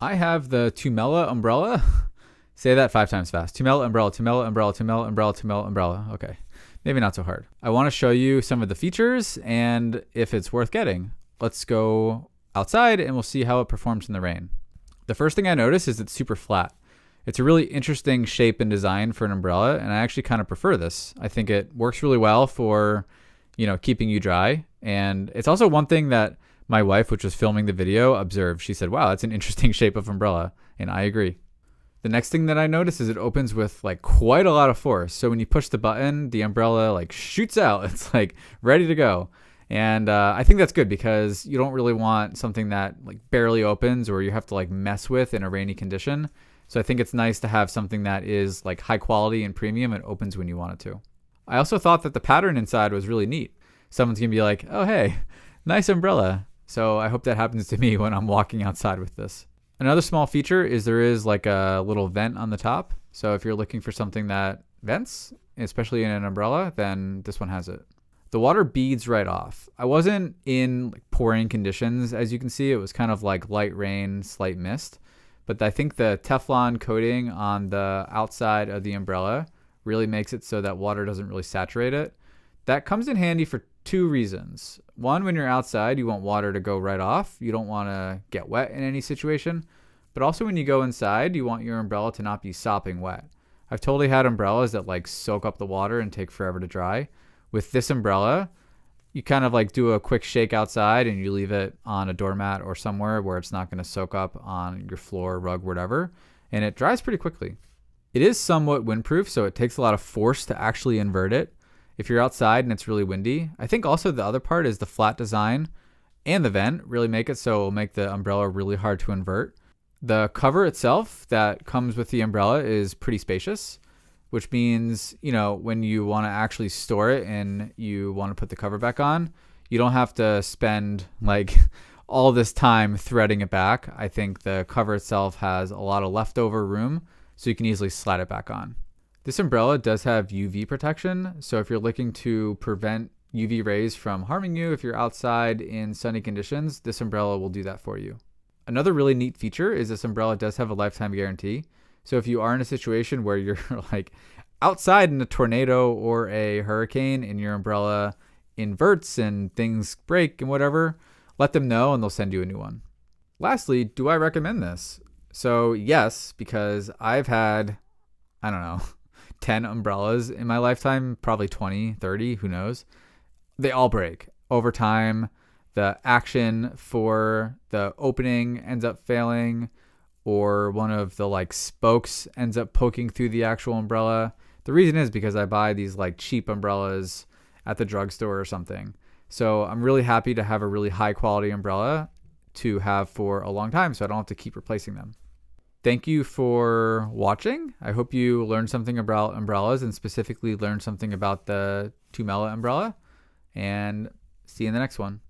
I have the Tumella Umbrella. Say that 5 times fast. Tumella Umbrella, Tumella Umbrella, Tumella Umbrella, Tumella Umbrella. Okay. Maybe not so hard. I want to show you some of the features and if it's worth getting. Let's go outside and we'll see how it performs in the rain. The first thing I notice is it's super flat. It's a really interesting shape and design for an umbrella, and I actually kind of prefer this. I think it works really well for, keeping you dry. And it's also one thing that my wife, which was filming the video, observed. She said, wow, that's an interesting shape of umbrella. And I agree. The next thing that I notice is it opens with like quite a lot of force. So when you push the button, the umbrella like shoots out. It's like ready to go. And I think that's good because you don't really want something that like barely opens or you have to like mess with in a rainy condition. So I think it's nice to have something that is like high quality and premium and opens when you want it to. I also thought that the pattern inside was really neat. Someone's going to be like, oh, hey, nice umbrella. So I hope that happens to me when I'm walking outside with this. Another small feature is there is like a little vent on the top. So if you're looking for something that vents, especially in an umbrella, then this one has it. The water beads right off. I wasn't in like pouring conditions. As you can see, it was kind of like light rain, slight mist. But I think the Teflon coating on the outside of the umbrella really makes it so that water doesn't really saturate it. That comes in handy for two reasons. One, when you're outside, you want water to go right off. You don't want to get wet in any situation. But also when you go inside, you want your umbrella to not be sopping wet. I've totally had umbrellas that like soak up the water and take forever to dry. With this umbrella, you kind of like do a quick shake outside and you leave it on a doormat or somewhere where it's not going to soak up on your floor, rug, whatever, and it dries pretty quickly. It is somewhat windproof, so it takes a lot of force to actually invert it if you're outside and it's really windy. I think also the other part is the flat design and the vent really make it so it'll make the umbrella really hard to invert. The cover itself that comes with the umbrella is pretty spacious, which means, when you want to actually store it and you want to put the cover back on, you don't have to spend like all this time threading it back. I think the cover itself has a lot of leftover room, so you can easily slide it back on. This umbrella does have UV protection, so if you're looking to prevent UV rays from harming you if you're outside in sunny conditions, this umbrella will do that for you. Another really neat feature is this umbrella does have a lifetime guarantee. So if you are in a situation where you're like outside in a tornado or a hurricane and your umbrella inverts and things break and whatever, let them know and they'll send you a new one. Lastly, do I recommend this? So yes, because I've had, I don't know, 10 umbrellas in my lifetime, probably 20, 30, who knows. They all break over time. The action for the opening ends up failing, or one of the like spokes ends up poking through the actual umbrella. The reason is because I buy these like cheap umbrellas at the drugstore or something. So I'm really happy to have a really high quality umbrella to have for a long time so I don't have to keep replacing them. Thank you for watching. I hope you learned something about umbrellas and specifically learned something about the Tumella umbrella. And see you in the next one.